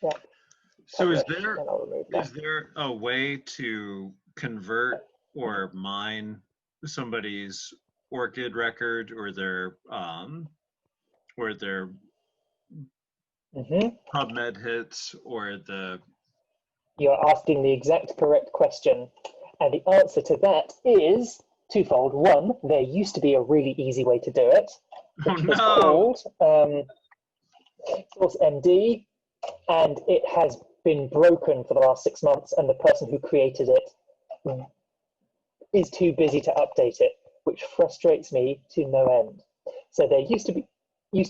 Yeah. So is Publish, and I'll remove that. there a way to convert or mine somebody's ORCID record or their PubMed hits or the You're asking the exact correct question. And the answer to that is twofold. One, there used to be a really easy way to do it, which was called Source MD, and it has been broken for the last 6 months, and the person who created it is too busy to update it, which frustrates me to no end. So there used to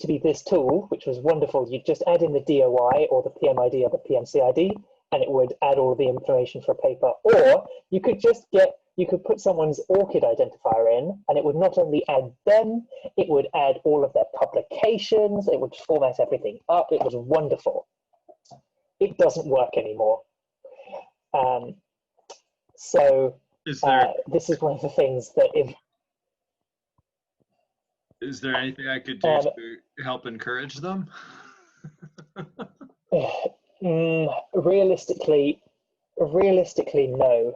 be this tool, which was wonderful. You'd just add in the DOI or the PMID or the PMCID, and it would add all of the information for a paper. Or you could put someone's ORCID identifier in, and it would not only add them, it would add all of their publications, it would format everything up. It was wonderful. It doesn't work anymore. This is one of the things that is there anything I could do to help encourage them? Realistically, no,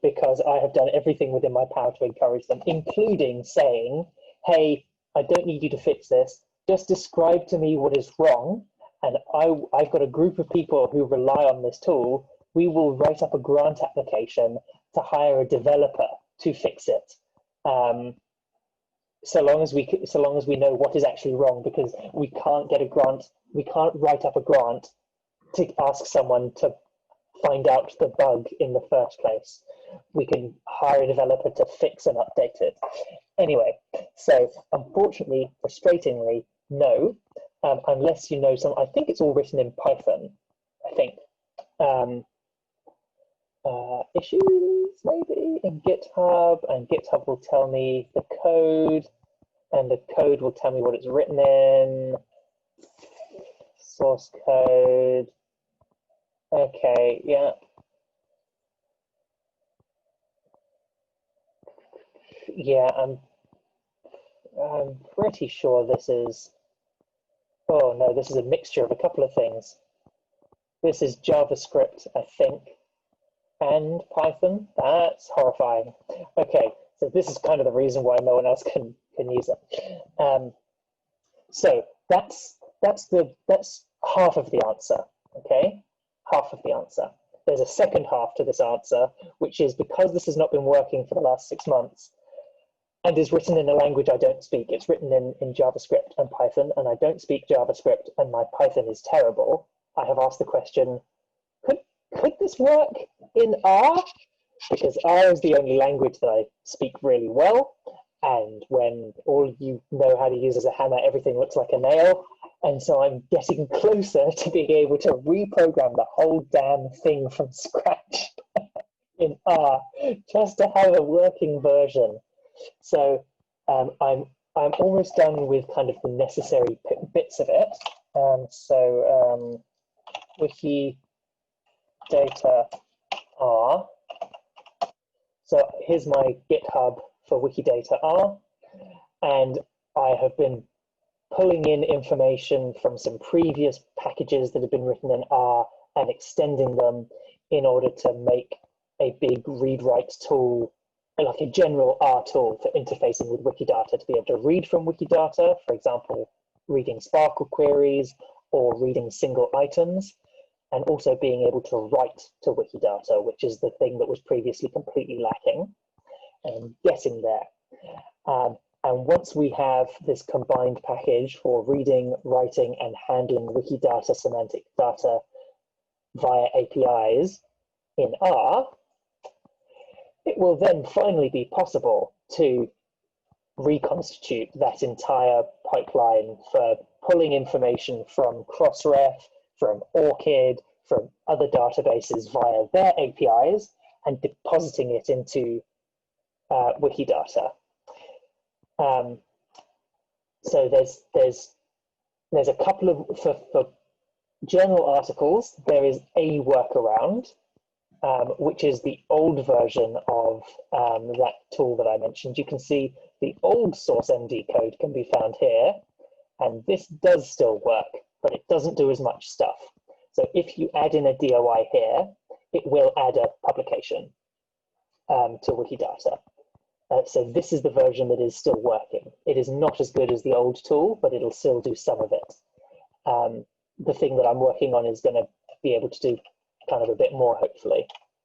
because I have done everything within my power to encourage them, including saying, hey, I don't need you to fix this. Just describe to me what is wrong. And I've got a group of people who rely on this tool. We will write up a grant application to hire a developer to fix it. So long as we know what is actually wrong, because we can't get a grant, we can't write up a grant to ask someone to find out the bug in the first place. We can hire a developer to fix and update it. Anyway, so unfortunately, frustratingly, no, unless you know I think it's all written in Python, I think. Issues maybe in GitHub, and GitHub will tell me the code, and the code will tell me what it's written in. Source code. Okay, yeah. Yeah, I'm pretty sure this is, oh no, this is a mixture of a couple of things. This is JavaScript, I think, and Python. That's horrifying. Okay, so this is kind of the reason why no one else can use it. So that's half of the answer. Okay, half of the answer. There's a second half to this answer, which is because this has not been working for the last 6 months and is written in a language I don't speak. It's written in JavaScript and Python, and I don't speak JavaScript, and my Python is terrible. I have asked the question, could this work in R? Because R is the only language that I speak really well, and when all you know how to use is a hammer, everything looks like a nail. And so I'm getting closer to being able to reprogram the whole damn thing from scratch in R, just to have a working version. So I'm almost done with kind of the necessary bits of it. WikidataR. So here's my GitHub for WikidataR, and I have been pulling in information from some previous packages that have been written in R and extending them in order to make a big read-write tool, like a general R tool for interfacing with Wikidata, to be able to read from Wikidata, for example, reading Sparkle queries or reading single items, and also being able to write to Wikidata, which is the thing that was previously completely lacking, and getting there. And once we have this combined package for reading, writing, and handling Wikidata semantic data via APIs in R, it will then finally be possible to reconstitute that entire pipeline for pulling information from Crossref, from ORCID, from other databases via their APIs, and depositing it into Wikidata. So there's a couple of, for journal articles, there is a workaround, which is the old version of that tool that I mentioned. You can see the old source MD code can be found here, and this does still work, but it doesn't do as much stuff. So if you add in a DOI here, it will add a publication to Wikidata. So this is the version that is still working. It is not as good as the old tool, but it'll still do some of it. The thing that I'm working on is going to be able to do kind of a bit more, hopefully.